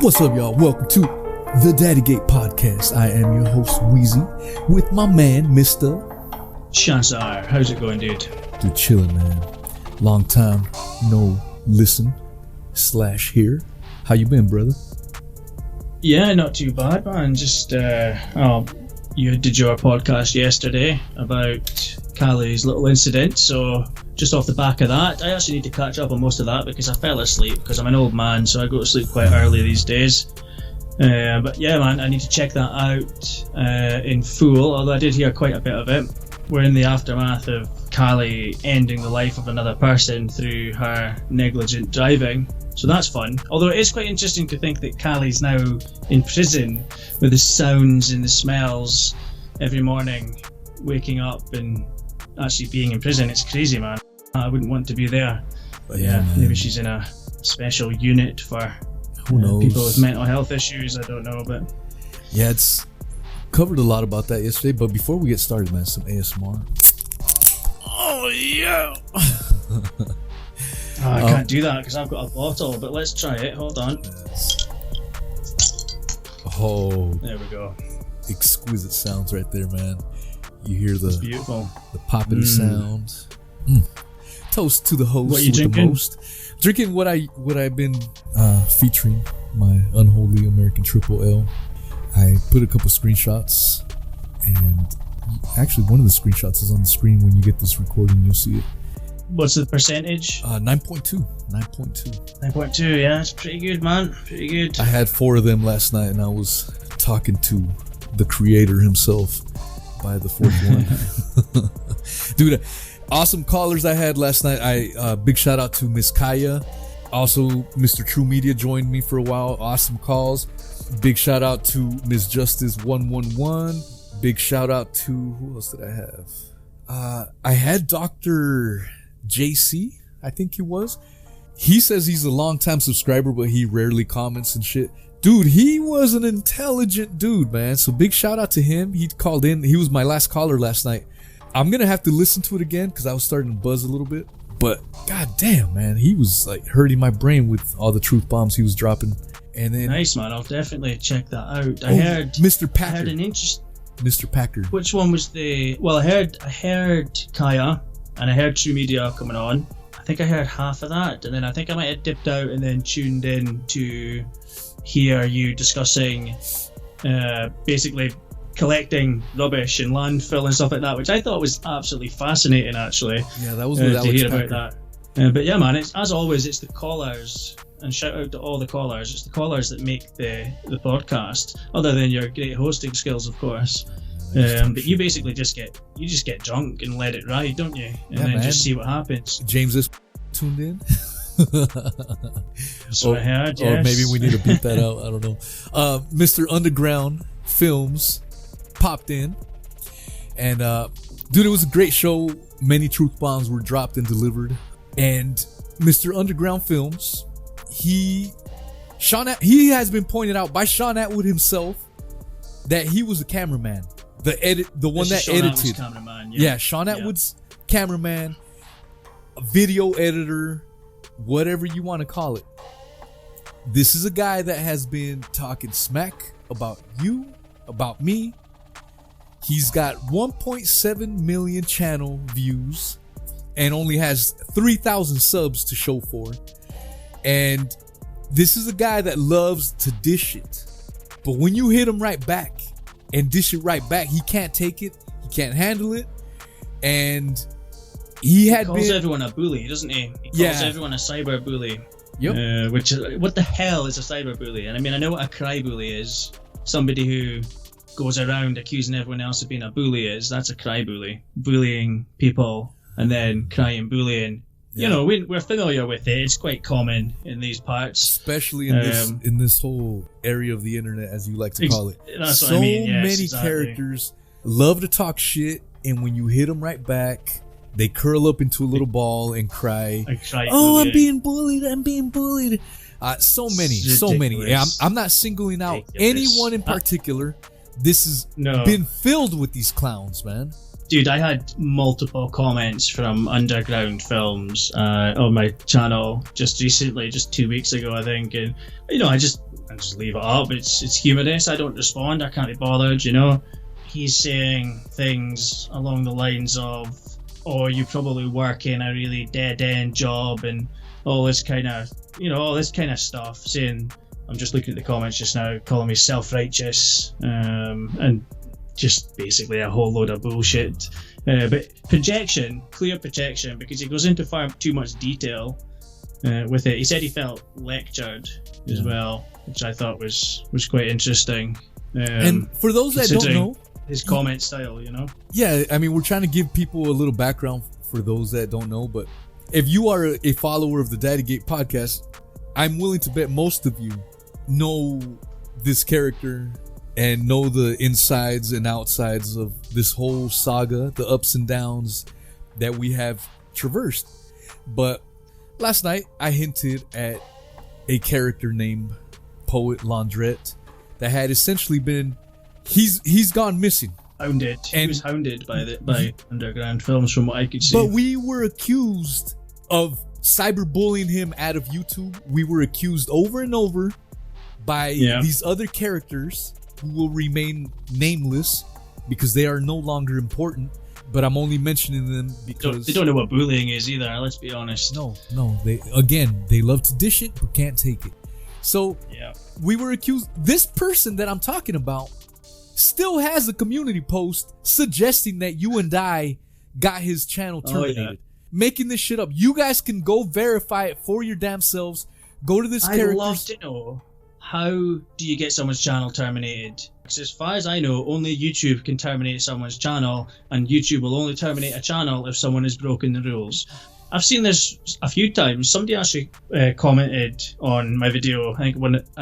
What's up, y'all? Welcome to the DaddyGate podcast. I am your host, Wheezy, with my man, Mr. Shaun. How's it going, dude? Dude, chilling, man. Long time no listen/hear. How you been, brother? Yeah, not too bad, man. Just, you did your podcast yesterday about Cali's little incident, so just off the back of that, I actually need to catch up on most of that because I fell asleep because I'm an old man, so I go to sleep quite early these days. But yeah, man, I need to check that out in full, although I did hear quite a bit of it. We're in the aftermath of Cali ending the life of another person through her negligent driving, so that's fun. Although it is quite interesting to think that Cali's now in prison with the sounds and the smells every morning, waking up and actually being in prison. It's crazy, man. I wouldn't want to be there. But yeah, maybe she's in a special unit for Who knows? People with mental health issues. I don't know, but yeah, it's covered a lot about that yesterday. But before we get started, man, some ASMR. Oh yeah. I can't do that because I've got a bottle. But let's try it. Hold on. Yes. Oh, there we go. Exquisite sounds right there, man. You hear the beautiful, the poppity sounds. Toast to the host. What are you with drinking? The most. Drinking what I've been featuring, my unholy American Triple L. I put a couple screenshots, and actually one of the screenshots is on the screen. When you get this recording, you'll see it. What's the percentage? 9.2. 9.2. Yeah, it's pretty good, man. Pretty good. I had 4 of them last night, and I was talking to the creator himself by the 4th one. Dude, awesome callers I had last night. Big shout out to Miss Kaya. Also, Mr. True Media joined me for a while. Awesome calls. Big shout out to Miss Justice 111. Big shout out to, who else did I have? I had Dr. JC, I think he was. He says he's a long-time subscriber, but he rarely comments and shit. Dude, he was an intelligent dude, man. So big shout out to him. He called in. He was my last caller last night. I'm going to have to listen to it again because I was starting to buzz a little bit. But god damn, man, he was like hurting my brain with all the truth bombs he was dropping. And then nice, man. I'll definitely check that out. I heard Mr. Packard. I heard an interest. Mr. Packard. Which one was the? Well, I heard Kaya, and I heard True Media coming on. I think I heard half of that, and then I think I might have dipped out and then tuned in to hear you discussing basically collecting rubbish in landfill and stuff like that, which I thought was absolutely fascinating, actually. Yeah, that was with to Alex hear Packard. about that. But yeah, man, it's, as always, it's the callers. And shout out to all the callers. It's the callers that make the podcast, other than your great hosting skills, of course. But you basically just get drunk and let it ride, don't you? And then just see what happens. James is tuned in. So I heard, yes. Or maybe we need to beat that out. I don't know. Mr. Underground Films popped in, and dude, it was a great show. Many truth bombs were dropped and delivered. And Mr. Underground Films, he has been pointed out by Shaun Attwood himself that he was a cameraman, the one that edited. Yeah, Shaun Attwood's cameraman, a video editor, whatever you want to call it. This is a guy that has been talking smack about you, about me. He's got 1.7 million channel views and only has 3,000 subs to show for. And this is a guy that loves to dish it. But when you hit him right back and dish it right back, he can't take it. He can't handle it. And he calls everyone a bully, doesn't he? He calls everyone a cyber bully. Yep. Which, what the hell is a cyber bully? And I mean, I know what a cry bully is. Somebody who goes around accusing everyone else of being a bully is. That's a cry bully. Bullying people and then crying bullying. You know, we're familiar with it. It's quite common in these parts, especially in this whole area of the internet, as you like to call it. That's so what I mean. Yes, many characters love to talk shit, and when you hit them right back, they curl up into a little ball and cry. Oh, I'm being bullied. So many. Yeah, I'm not singling out anyone in particular. This has been filled with these clowns, man. Dude, I had multiple comments from underground films on my channel just recently, just 2 weeks ago, I think, and I just leave it up. It's humorous. I don't respond. I can't be bothered. He's saying things along the lines of, "Oh, you probably work in a really dead end job," and all this kind of stuff. Saying, I'm just looking at the comments just now, calling me self-righteous, and just basically a whole load of bullshit. But clear projection, because he goes into far too much detail with it. He said he felt lectured as well, which I thought was quite interesting. And for those that don't know, his comment style, Yeah, I mean, we're trying to give people a little background for those that don't know, but if you are a follower of the DaddyGate podcast, I'm willing to bet most of you know this character and know the insides and outsides of this whole saga, the ups and downs that we have traversed. But last night, I hinted at a character named Poet Laundrette that had essentially been, he's gone missing. Hounded. He was hounded by underground films, from what I could see. But we were accused of cyberbullying him out of YouTube. We were accused over and over by these other characters who will remain nameless because they are no longer important. But I'm only mentioning them because they don't know what bullying is either. Let's be honest. No. They love to dish it but can't take it. So we were accused. This person that I'm talking about still has a community post suggesting that you and I got his channel terminated. Making this shit up. You guys can go verify it for your damn selves. Go to this character. I'd love to know, how do you get someone's channel terminated? Because as far as I know, only YouTube can terminate someone's channel, and YouTube will only terminate a channel if someone has broken the rules. I've seen this a few times. Somebody actually commented on my video, I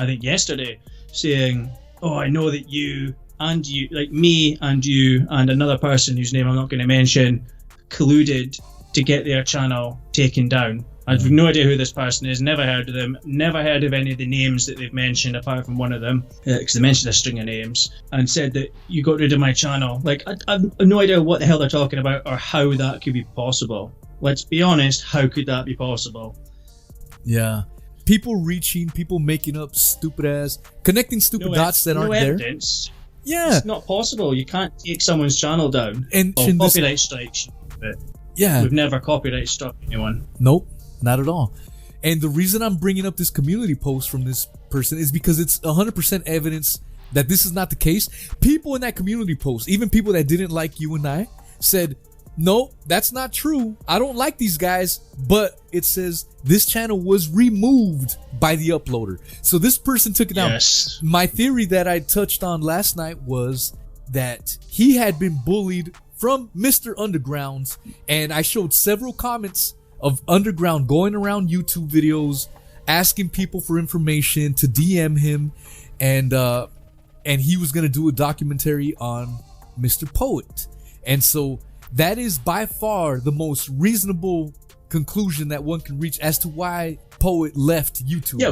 think yesterday, saying, "Oh, I know that you, like me and you and another person whose name I'm not going to mention, colluded to get their channel taken down." I've no idea who this person is, never heard of them, never heard of any of the names that they've mentioned apart from one of them, because they mentioned a string of names, and said that you got rid of my channel. Like, I've no idea what the hell they're talking about or how that could be possible. Let's be honest, how could that be possible? Yeah. People making up connecting stupid dots that aren't evidence. There. Yeah. It's not possible. You can't take someone's channel down. And copyright strikes. Yeah. We've never copyright struck anyone. Nope. Not at all. And the reason I'm bringing up this community post from this person is because it's 100% evidence that this is not the case. People in that community post, even people that didn't like you and I, said, "No, that's not true. I don't like these guys." But it says this channel was removed by the uploader. So this person took it down. Yes. My theory that I touched on last night was that he had been bullied from Mr. Underground, and I showed several comments of Underground going around YouTube videos asking people for information to DM him, and he was going to do a documentary on Mr. Poet. And so that is by far the most reasonable conclusion that one can reach as to why Poet left YouTube. Yeah,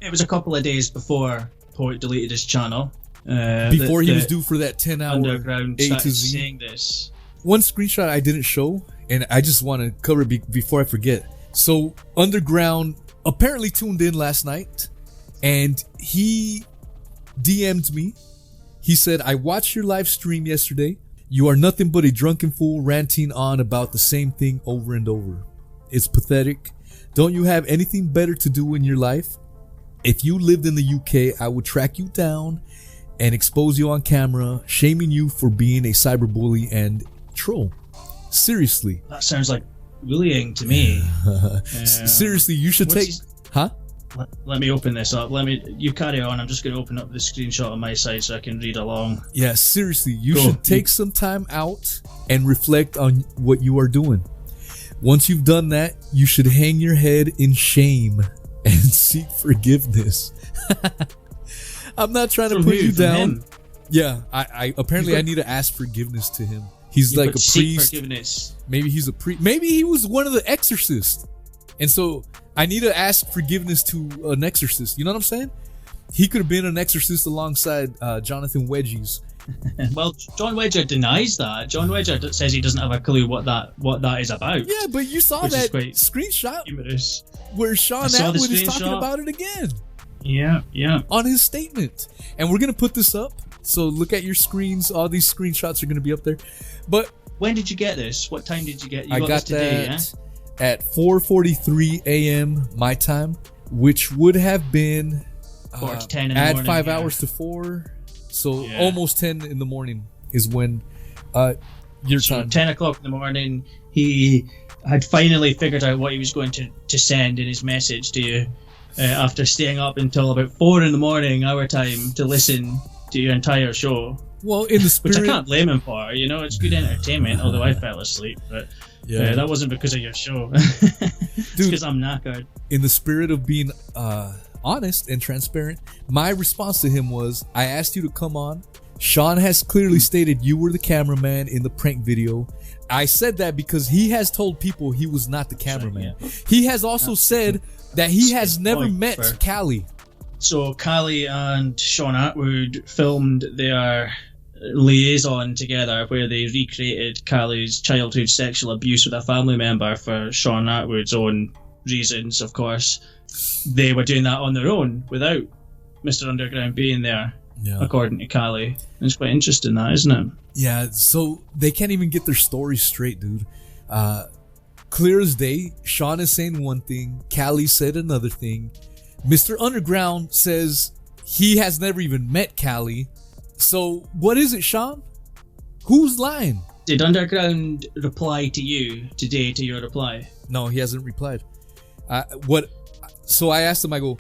it was a couple of days before Poet deleted his channel. Before he was due for that 10-hour Underground A to Z. saying this. One screenshot I didn't show, and I just want to cover it before I forget. So Underground apparently tuned in last night, and he DM'd me. He said, "I watched your live stream yesterday. You are nothing but a drunken fool ranting on about the same thing over and over. It's pathetic. Don't you have anything better to do in your life? If you lived in the UK, I would track you down and expose you on camera, shaming you for being a cyberbully and troll. Seriously." That sounds like bullying to me. Seriously, you should take... Huh? Let me open this up. You carry on. I'm just going to open up the screenshot on my side so I can read along. Yeah, seriously, you should take some time out and reflect on what you are doing. Once you've done that, you should hang your head in shame and seek forgiveness. I'm not trying to put you down. Him. Yeah, I apparently I need to ask forgiveness to him. He's like a priest. Forgiveness. Maybe he's a priest. Maybe he was one of the exorcists. And so I need to ask forgiveness to an exorcist. You know what I'm saying? He could have been an exorcist alongside Jonathan Wedgies. Well, John Wedger denies that. John Wedger says he doesn't have a clue what that is about. Yeah, but you saw that screenshot humorous. Where Shaun Attwood is talking about it again. Yeah. On his statement. And we're going to put this up. So look at your screens. All these screenshots are going to be up there. But when did you get this? What time did you get? I got this today, that at 4:43 a.m. my time, which would have been 4 to 10 in the add morning, 5 hours to 4. So almost 10 in the morning is when your time. 10 o'clock in the morning, he had finally figured out what he was going to send in his message to you after staying up until about 4 in the morning our time to listen to your entire show. Well, in the spirit, which I can't blame him for. You know, it's good entertainment, although I fell asleep. But that wasn't because of your show. It's because I'm knackered. In the spirit of being honest and transparent, my response to him was, I asked you to come on. Shaun has clearly stated you were the cameraman in the prank video. I said that because he has told people he was not the cameraman. He has also said that he has never met Cali. So Cali and Shaun Attwood filmed their liaison together where they recreated Cali's childhood sexual abuse with a family member for Shaun Attwood's own reasons, of course. They were doing that on their own without Mr. Underground being there, according to Cali. It's quite interesting, that, isn't it? Yeah, so they can't even get their stories straight, dude. Clear as day, Shaun is saying one thing, Cali said another thing. Mr. Underground says he has never even met Cali. So what is it, Shaun? Who's lying? Did Underground reply to you today to your reply? No, he hasn't replied. So I asked him, I go,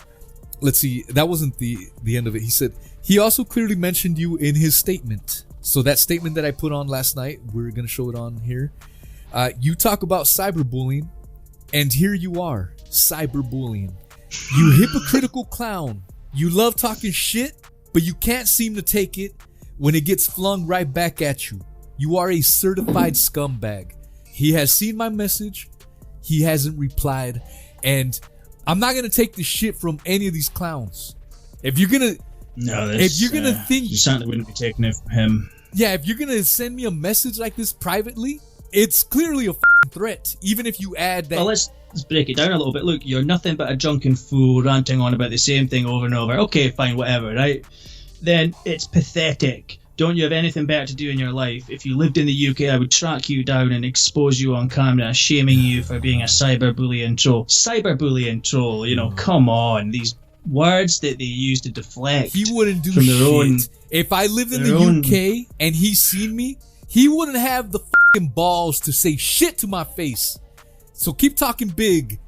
let's see, that wasn't the end of it. He said, he also clearly mentioned you in his statement. So that statement that I put on last night, we're going to show it on here. You talk about cyberbullying, and here you are, cyberbullying. You hypocritical clown. You love talking shit, but you can't seem to take it when it gets flung right back at you. You are a certified scumbag. He has seen my message. He hasn't replied. And I'm not going to take the shit from any of these clowns. If you're going to think... You certainly wouldn't be taking it from him. Yeah, if you're going to send me a message like this privately, it's clearly a threat. Even if you add that... Well, let's break it down a little bit. Look, you're nothing but a drunken fool ranting on about the same thing over and over. Okay, fine, whatever, right? Then it's pathetic. Don't you have anything better to do in your life? If you lived in the UK, I would track you down and expose you on camera, shaming you for being a cyberbullying troll. Cyberbullying troll, you know, come on. These words that they use to deflect. He wouldn't do from shit. Their own, if I lived in the UK and he's seen me, he wouldn't have the fucking balls to say shit to my face. So keep talking big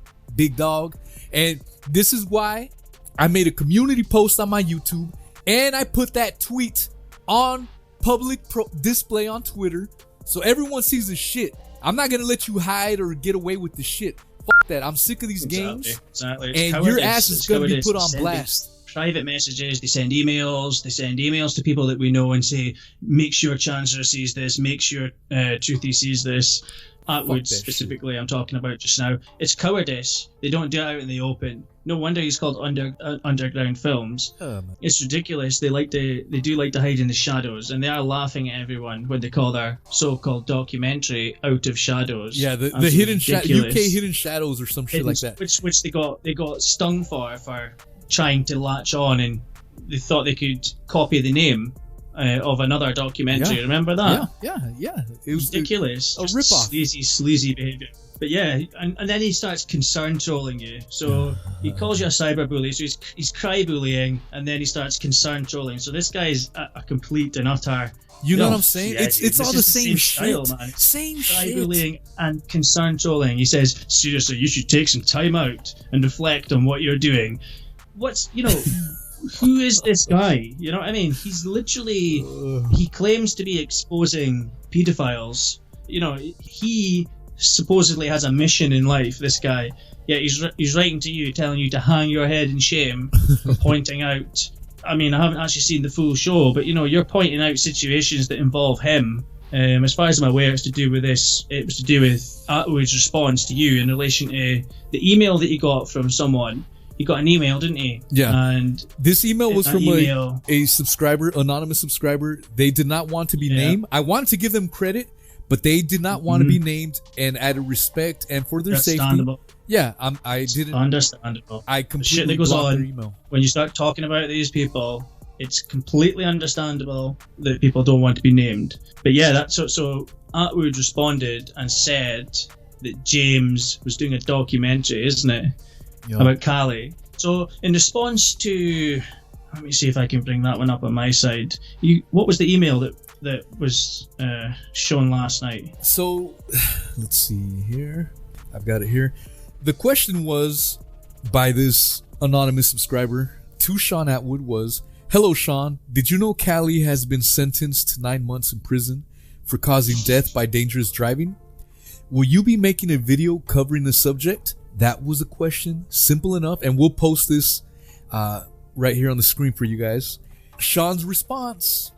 dog. And this is why I made a community post on my YouTube and I put that tweet on public display on Twitter so everyone sees the shit. I'm not going to let you hide or get away with the shit. Fuck that. I'm sick of these games. Exactly. And your ass is going to be put on blast. Private messages, they send emails to people that we know and say, make sure Chancellor sees this, make sure Truthy sees this. Attwood specifically, I'm talking about just now. It's cowardice. They don't do it out in the open. No wonder he's called Underground Films. It's ridiculous. They do like to hide in the shadows, and they are laughing at everyone when they call their so-called documentary Out of Shadows. Yeah, the hidden UK hidden shadows or some shit like that. Which they got stung for trying to latch on, and they thought they could copy the name of another documentary. Yeah. Remember that? Yeah. It was ridiculous. A ripoff. Sleazy behavior. But yeah, and then he starts concern trolling you. So he calls you a cyberbully, so he's cry bullying, and then he starts concern trolling. So this guy is a complete and utter... You know what I'm saying? Yeah, it's all the same style, shit. Man. Same cry shit. bullying and concern trolling. He says, seriously, you should take some time out and reflect on what you're doing. Who is this guy? You know what I mean? He's literally... He claims to be exposing pedophiles. You know, he supposedly has a mission in life, this guy. Yeah, he's writing to you, telling you to hang your head in shame for pointing out... I mean, I haven't actually seen the full show, but, you know, you're pointing out situations that involve him. As far as I'm aware, it's to do with this. It was to do with Attwood's response to you in relation to the email that he got from someone. he got an email, didn't he? Yeah. And this email was from email, a subscriber, anonymous subscriber. They did not want to be named. I wanted to give them credit, but they did not want to be named, and out of respect and for their safety. Yeah, I didn't. Understandable. I completely the shit that goes blocked on their email. When you start talking about these people, it's completely understandable that people don't want to be named. But yeah, that's so Attwood responded and said that James was doing a documentary, isn't it, about Cali. So in response to, let me see if I can bring that one up on my side. What was the email that was shown last night? So let's see here. I've got it here. The question was by this anonymous subscriber to Shaun Attwood was, "Hello, Shaun. Did you know Cali has been sentenced to 9 months in prison for causing death by dangerous driving? Will you be making a video covering the subject?" That was a question. Simple enough. And we'll post this right here on the screen for you guys. Shaun's response.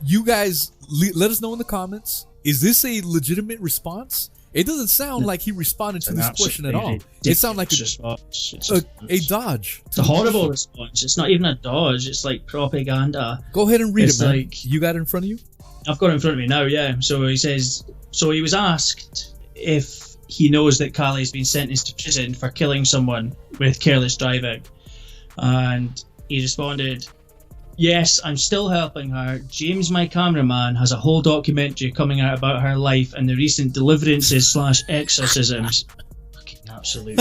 You guys let us know in the comments. Is this a legitimate response? It doesn't sound like he responded to this question at all. It sounds like a dodge. It's a horrible response. It's not even a dodge. It's like propaganda. Go ahead and read it, man. Like, you got it in front of you? I've got it in front of me now, yeah. So he says, so he was asked if he knows that Cali's been sentenced to prison for killing someone with careless driving. And he responded, "Yes, I'm still helping her. James, my cameraman, has a whole documentary coming out about her life and the recent deliverances / exorcisms." Fucking absolute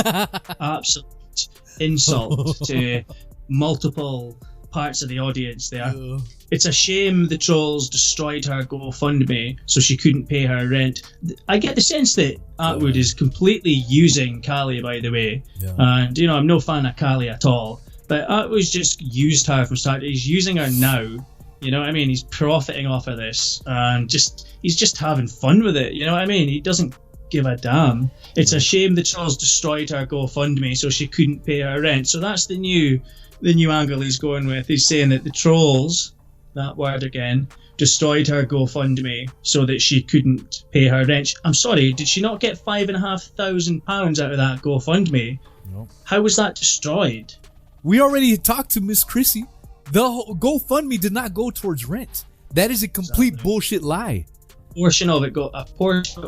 insult to multiple parts of the audience there. Yeah. It's a shame the trolls destroyed her GoFundMe so she couldn't pay her rent. I get the sense that Attwood is completely using Cali, by the way. Yeah. And, I'm no fan of Cali at all. But Attwood's just used her from start. He's using her now. You know what I mean? He's profiting off of this. And he's just having fun with it. You know what I mean? He doesn't give a damn. It's a shame the trolls destroyed her GoFundMe so she couldn't pay her rent. So that's the new angle he's going with. He's saying that the trolls, that word again, destroyed her GoFundMe so that she couldn't pay her rent. I'm sorry, did she not get £5,500 out of that GoFundMe? Nope. How was that destroyed? We already talked to Miss Chrissy. The whole GoFundMe did not go towards rent. That is a complete bullshit lie. A portion of it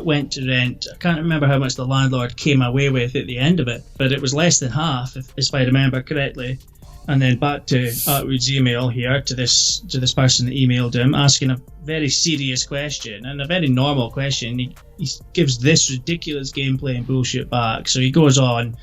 went to rent. I can't remember how much the landlord came away with at the end of it, but it was less than half, if I remember correctly. And then back to Attwood's email here to this person that emailed him, asking a very serious question and a very normal question. He gives this ridiculous gameplay and bullshit back. So he goes on,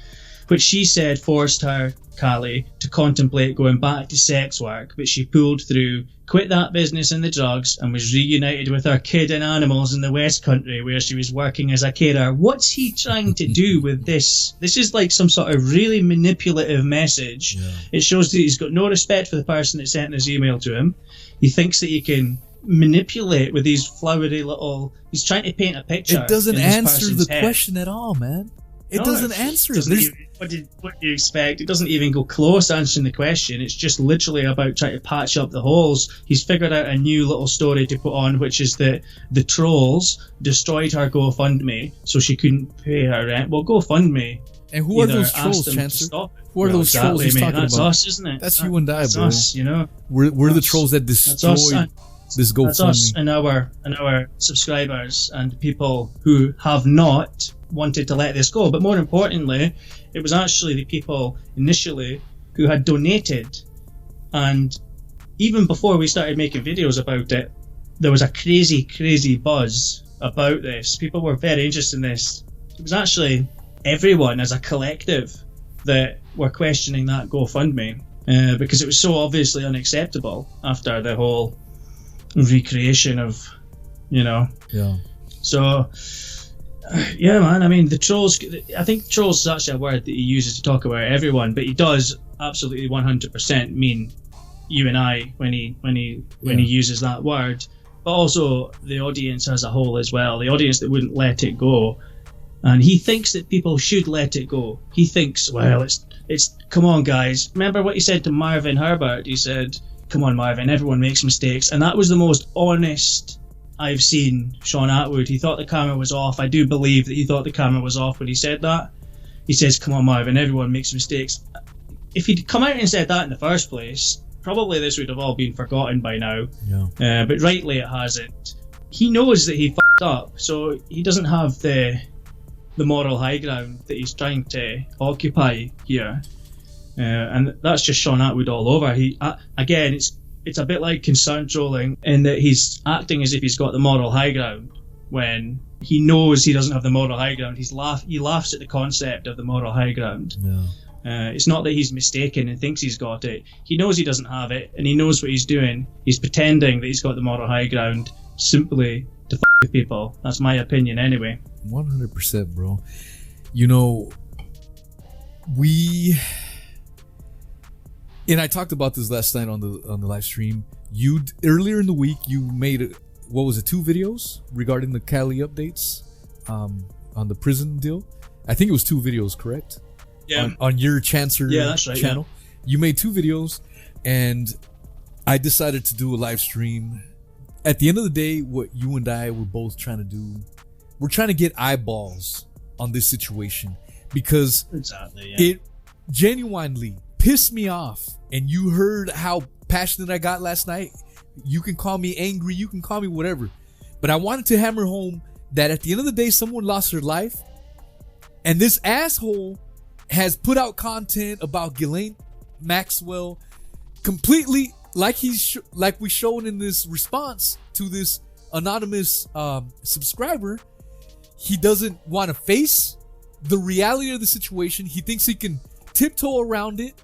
which she said forced her, Cali, to contemplate going back to sex work, but she pulled through, quit that business and the drugs, and was reunited with her kid and animals in the West Country where she was working as a carer. What's he trying to do with this? This is like some sort of really manipulative message. Yeah. It shows that he's got no respect for the person that sent his email to him. He thinks that he can manipulate with these flowery little... He's trying to paint a picture. It doesn't answer the question at all, man. It doesn't answer it. What do you expect? It doesn't even go close to answering the question. It's just literally about trying to patch up the holes. He's figured out a new little story to put on, which is that the trolls destroyed her GoFundMe so she couldn't pay her rent. Well, GoFundMe. And who are those trolls, Chancellor? Who are those trolls he's talking about? That's us, isn't it? That's you and I, bro. Us, We're the trolls that destroyed this GoFundMe. That's us and our subscribers and people who have not wanted to let this go. But more importantly, it was actually the people initially who had donated, and even before we started making videos about it, there was a crazy buzz about this. People were very interested in this. It was actually everyone as a collective that were questioning that GoFundMe because it was so obviously unacceptable after the whole recreation of, Yeah. So yeah, man. I mean, the trolls. I think trolls is actually a word that he uses to talk about everyone, but he does absolutely 100% mean you and I when he uses that word. But also the audience as a whole as well. The audience that wouldn't let it go, and he thinks that people should let it go. He thinks, well, it's come on, guys. Remember what he said to Marvin Herbert? He said, "Come on, Marvin. Everyone makes mistakes," and that was the most honest I've seen Shaun Attwood. He thought the camera was off. I do believe that he thought the camera was off when he said that. He says, "Come on, Marvin, everyone makes mistakes." if he'd come out and said that in the first place, probably this would have all been forgotten by now. Yeah. But rightly it hasn't. He knows that he fucked up, so he doesn't have the moral high ground that he's trying to occupy here. And that's just Shaun Attwood all over. Again, it's a bit like concern trolling in that he's acting as if he's got the moral high ground when he knows he doesn't have the moral high ground. He laughs at the concept of the moral high ground. Yeah. It's not that he's mistaken and thinks he's got it. He knows he doesn't have it, and he knows what he's doing. He's pretending that he's got the moral high ground simply to f*** with people. That's my opinion anyway. 100%, bro. You know, and I talked about this last night on the live stream. Earlier in the week, you made what was it, 2 videos regarding the Cali updates on the prison deal. I think it was 2 videos, correct? Yeah. On your Chancer that's right, channel. Yeah. You made 2 videos, and I decided to do a live stream. At the end of the day, what you and I were both trying to do, we're trying to get eyeballs on this situation, because it genuinely pissed me off. And you heard how passionate I got last night. You can call me angry, you can call me whatever, but I wanted to hammer home that at the end of the day, someone lost their life, and this asshole has put out content about Ghislaine Maxwell completely like we showed in this response to this anonymous subscriber. He doesn't want to face the reality of the situation. He thinks he can tiptoe around it,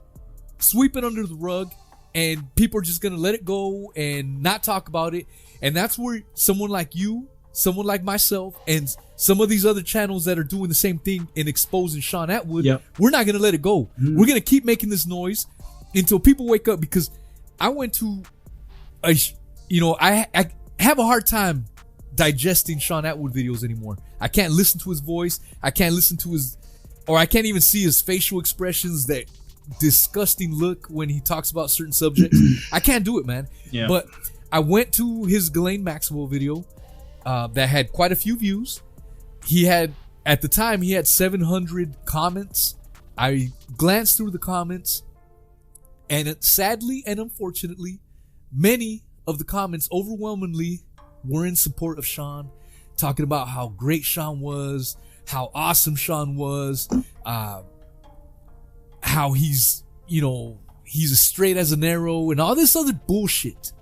sweep it under the rug, and people are just gonna let it go and not talk about it. And that's where someone like you, someone like myself, and some of these other channels that are doing the same thing in exposing Shaun Attwood, we're not gonna let it go. We're gonna keep making this noise until people wake up, because I went to I have a hard time digesting Shaun Attwood videos anymore. I can't listen to his voice. I can't listen to I can't even see his facial expressions, that disgusting look when he talks about certain subjects. I can't do it, man. Yeah. But I went to his Ghislaine Maxwell video that had quite a few views. At the time, he had 700 comments. I glanced through the comments, and sadly and unfortunately, many of the comments overwhelmingly were in support of Shaun, talking about how great Shaun was, how awesome Shaun was, how he's as straight as an arrow, and all this other bullshit.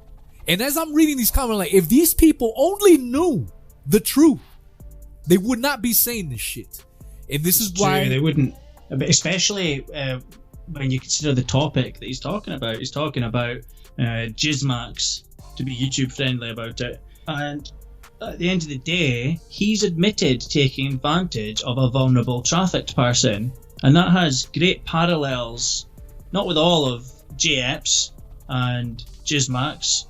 And as I'm reading these comments, like, if these people only knew the truth, they would not be saying this shit. And this is why they wouldn't, especially when you consider the topic that he's talking about. He's talking about Jizmax, to be YouTube friendly about it. And at the end of the day, he's admitted taking advantage of a vulnerable trafficked person. And that has great parallels, not with all of JEPs and Jizmax,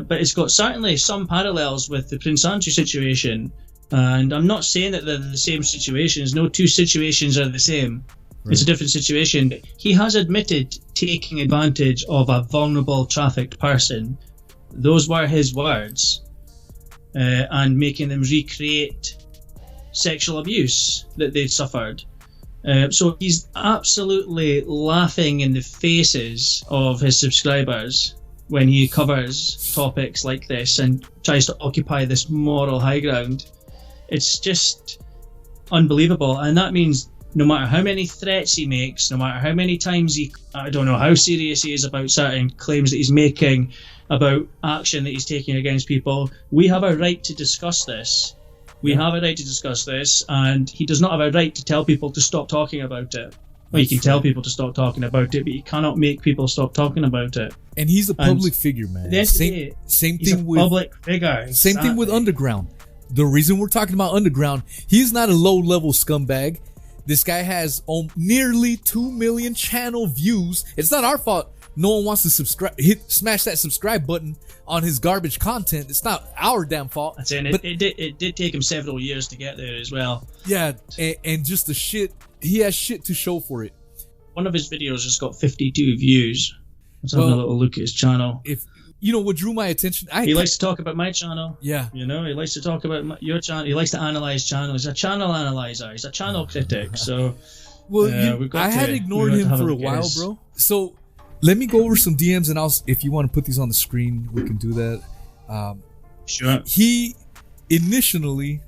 but it's got certainly some parallels with the Prince Andrew situation. And I'm not saying that they're the same situations. No two situations are the same. Right. It's a different situation. But he has admitted taking advantage of a vulnerable trafficked person. Those were his words. And making them recreate sexual abuse that they'd suffered. So he's absolutely laughing in the faces of his subscribers when he covers topics like this and tries to occupy this moral high ground. It's just unbelievable. And that means no matter how many threats he makes, no matter how many times I don't know how serious he is about certain claims that he's making about action that he's taking against people, we have a right to discuss this. We have a right to discuss this, and he does not have a right to tell people to stop talking about it. Well, you can tell people to stop talking about it, but you cannot make people stop talking about it. And he's a public figure, man. Same thing with public figure. Same thing with Underground. The reason we're talking about Underground, he's not a low-level scumbag. This guy has nearly 2 million channel views. It's not our fault no one wants to smash that subscribe button on his garbage content. It's not our damn fault. That's it. It did take him several years to get there as well. Yeah, and just the shit, he has shit to show for it. One of his videos just got 52 views. Let's have a little look at his channel. If what drew my attention, he likes to talk about my channel. Yeah. He likes to talk about your channel. He likes to analyze channels. He's a channel analyzer. He's a channel critic. So Well, I had ignored him for a while, bro. So let me go over some DMs, and if you want to put these on the screen, we can do that. Sure. He initially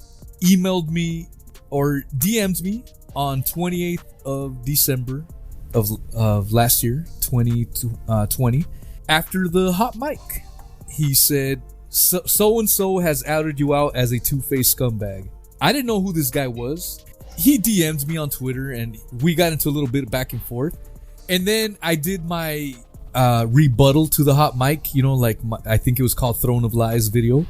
emailed me or DM'd me on 28th of December of last year, 2020, after the hot mic. He said, so-and-so has outed you out as a two-faced scumbag. I didn't know who this guy was. He DM'd me on Twitter, and we got into a little bit back and forth. And then I did my rebuttal to the hot mic, I think it was called Throne of Lies video.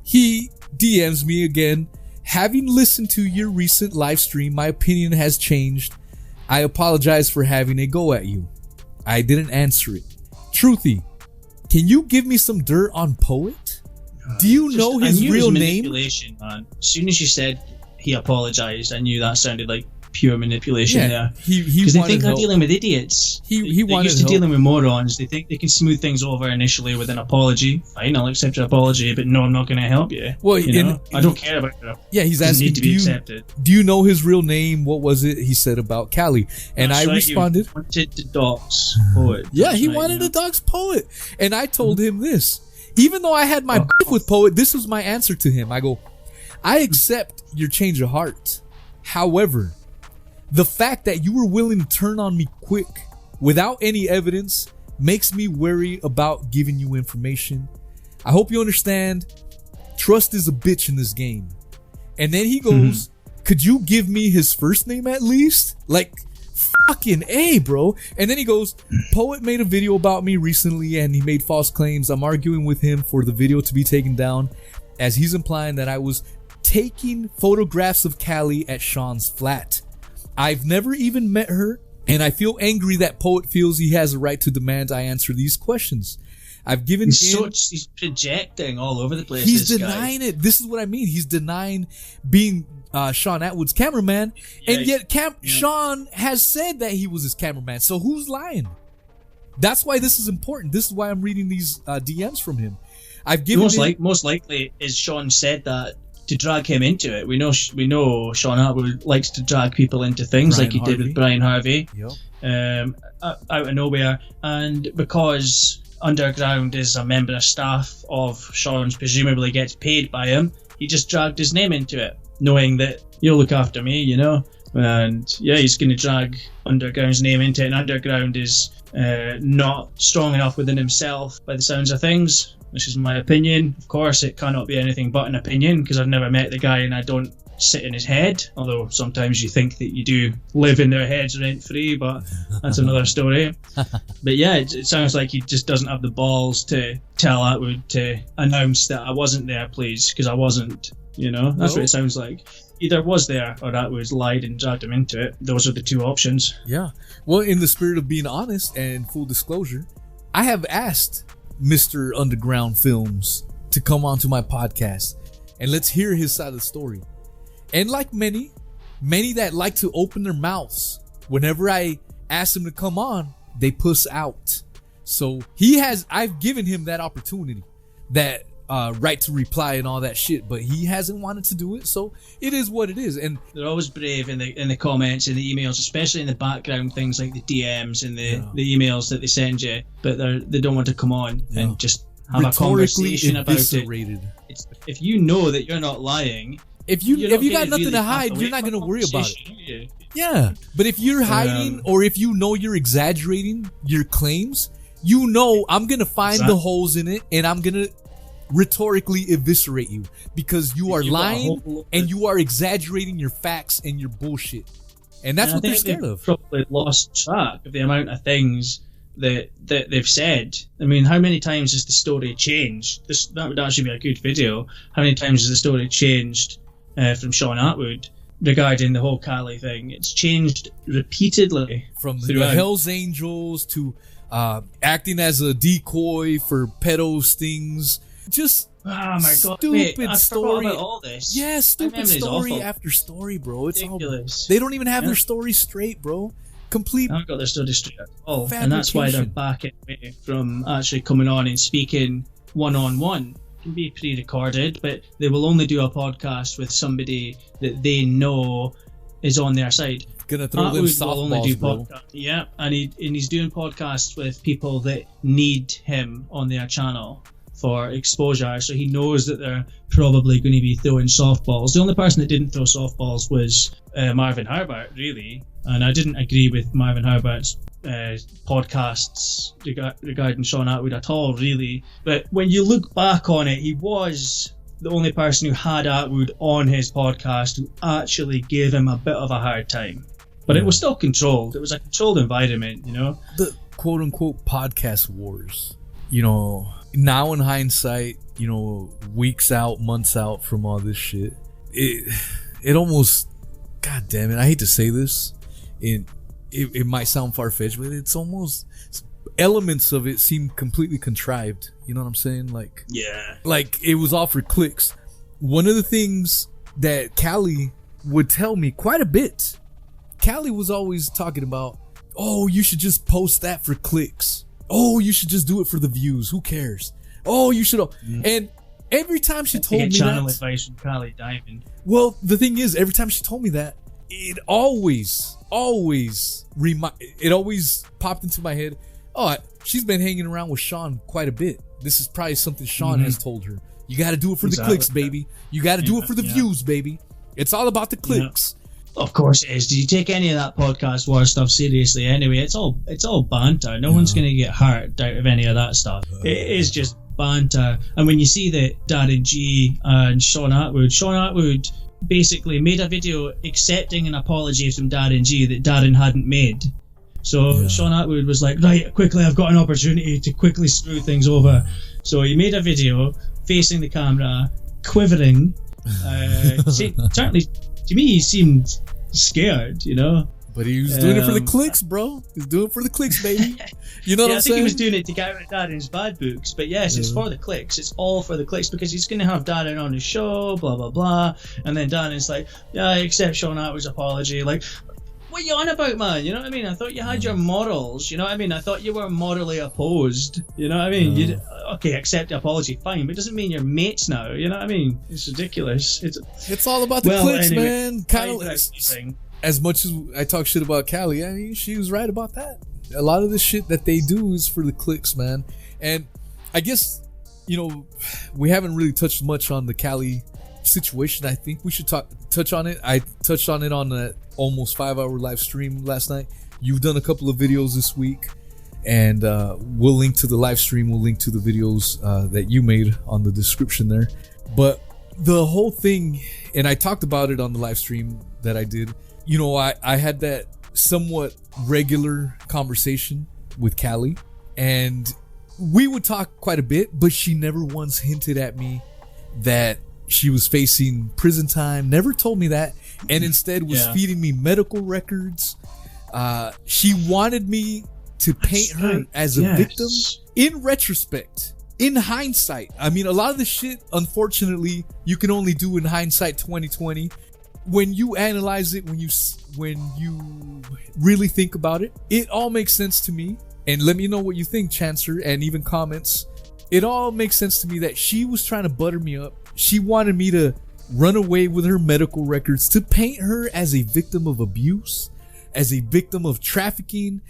He DMs me again. Having listened to your recent live stream, my opinion has changed. I apologize for having a go at you. I didn't answer it. Truthy, can you give me some dirt on Poet? Do you know his real name? Manipulation, man. As soon as you said he apologized, I knew that sounded like pure manipulation there. Because they think they're dealing with idiots. They're used to dealing with morons. They think they can smooth things over initially with an apology. Fine, I'll accept your apology, but no, I'm not going to help you. Well, I don't care about it. Yeah, he's asking, do you know his real name? What was it he said about Cali? And I responded, he wanted to dox Poet. Yeah, he wanted to dox Poet. And I told him this. Even though I had my beef with Poet, this was my answer to him. I go, I accept your change of heart. However, the fact that you were willing to turn on me quick without any evidence makes me worry about giving you information. I hope you understand. Trust is a bitch in this game. And then he goes, could you give me his first name at least? Like, fucking A, bro. And then he goes, Poet made a video about me recently and he made false claims. I'm arguing with him for the video to be taken down, as he's implying that I was taking photographs of Cali at Shaun's flat. I've never even met her, and I feel angry that Poet feels he has a right to demand I answer these questions. I've given he's projecting all over the place. He's denying it. This is what I mean. He's denying being Shaun Attwood's cameraman, and yet Shaun has said that he was his cameraman. So who's lying? That's why this is important. This is why I'm reading these DMs from him. I've given most likely is Shaun said that to drag him into it. We know Shaun Attwood likes to drag people into things like he did with Brian Harvey, out of nowhere. And because Underground is a member of staff of Shaun's, presumably gets paid by him, he just dragged his name into it, knowing that you'll look after me, And yeah, he's going to drag Underground's name into it. And Underground is not strong enough within himself, by the sounds of things. This is my opinion. Of course, it cannot be anything but an opinion because I've never met the guy and I don't sit in his head. Although sometimes you think that you do live in their heads rent free, but that's another story. But yeah, it sounds like he just doesn't have the balls to tell Attwood to announce that I wasn't there, please, because I wasn't. That's what it sounds like. Either was there or Attwood lied and dragged him into it. Those are the two options. Yeah. Well, in the spirit of being honest and full disclosure, I have asked Mr. Underground Films to come onto my podcast and let's hear his side of the story. And like many that like to open their mouths, whenever I ask them to come on, they puss out. So I've given him that opportunity, that right to reply and all that shit, but he hasn't wanted to do it, so it is what it is. And they're always brave in the comments and the emails, especially in the background things like the DMs and the emails that they send you, but they don't want to come on and just have a conversation about it. If you know that you're not lying, if you got nothing to hide, you're not going to worry about it. Yeah, but if you're hiding or if you're exaggerating your claims, I'm going to find the holes in it and I'm going to rhetorically eviscerate you because you are lying and you are exaggerating your facts and your bullshit, and that's what they're scared of. Probably lost track of the amount of things that they've said. I mean, how many times has the story changed? That would actually be a good video. How many times has the story changed from Shaun Attwood regarding the whole Cali thing? It's changed repeatedly from the Hells Angels to acting as a decoy for pedo stings. Just oh my god, stupid story. About all this. Yeah, stupid story after story, bro. It's ridiculous. They don't even have their story straight, bro. Complete. I haven't got their story straight at all, and that's why they're backing away from actually coming on and speaking one-on-one. It can be pre-recorded, but they will only do a podcast with somebody that they know is on their side. Gonna throw them softballs, bro. Yeah, and he's doing podcasts with people that need him on their channel for exposure, so he knows that they're probably going to be throwing softballs. The only person that didn't throw softballs was Marvin Herbert, really, and I didn't agree with Marvin Herbert's podcasts regarding Shaun Attwood at all, really. But when you look back on it, he was the only person who had Attwood on his podcast who actually gave him a bit of a hard time. But it was still controlled. It was a controlled environment, you know? The quote-unquote podcast wars, you know, now in hindsight, you know, weeks out, months out from all this shit, it almost, god damn it, I hate to say this, it might sound far-fetched, but it's almost, elements of it seem completely contrived. You know what I'm saying? Like, yeah, like it was all for clicks. One of the things that Cali would tell me quite a bit, Cali was always talking about, oh, you should just post that for clicks. Oh, you should just do it for the views. Who cares? Oh, you should. And every time she told me channel that, advice from Cali Diamond. well, the thing is, every time she told me that, it always popped into my head. Oh, she's been hanging around with Shaun quite a bit. This is probably something Shaun has told her. You got to do it for the clicks, baby. You got to do it for the views, baby. It's all about the clicks. Of course it is. Did you take any of that podcast war stuff seriously? Anyway, it's all banter. No one's going to get hurt out of any of that stuff. It is just banter. And when you see that Darren G and Shaun Attwood basically made a video accepting an apology from Darren G that Darren hadn't made. So Shaun Attwood was like, right, quickly, I've got an opportunity to quickly screw things over. So he made a video facing the camera, quivering. Certainly, to me, he seemed scared, you know. But he was doing it for the clicks, bro. He's doing it for the clicks, baby. You know what I'm saying? I think he was doing it to get out of Darren's bad books. But yes, it's for the clicks. It's all for the clicks because he's going to have Darren on his show, blah, blah, blah. And then Darren's like, yeah, I accept Shaun Attwood's apology. Like, what are you on about, man? You know what I mean? I thought you had your morals. You know what I mean? I thought you were morally opposed. You know what I mean? Okay, accept the apology, fine, but it doesn't mean you're mates now. You know what I mean? It's ridiculous. It's all about the clicks, anyway, man. Kind of as much as I talk shit about Cali, I mean, she was right about that. A lot of the shit that they do is for the clicks, man. And I guess, you know, we haven't really touched much on the Cali situation. I think we should touch on it. I touched on it on the almost 5-hour live stream last night. You've done a couple of videos this week, and we'll link to the live stream. We'll link to the videos that you made on the description there. But the whole thing, and I talked about it on the live stream that I did, you know, I had that somewhat regular conversation with Cali, and we would talk quite a bit, but she never once hinted at me that she was facing prison time, never told me that, and instead was feeding me medical records. She wanted me to paint her as a victim. In retrospect, in hindsight, I mean, a lot of the shit, unfortunately, you can only do in hindsight 2020. When you analyze it, when you really think about it, it all makes sense to me. And let me know what you think, Chancer, and even comments. It all makes sense to me that she was trying to butter me up. She wanted me to run away with her medical records, to paint her as a victim of abuse, as a victim of trafficking,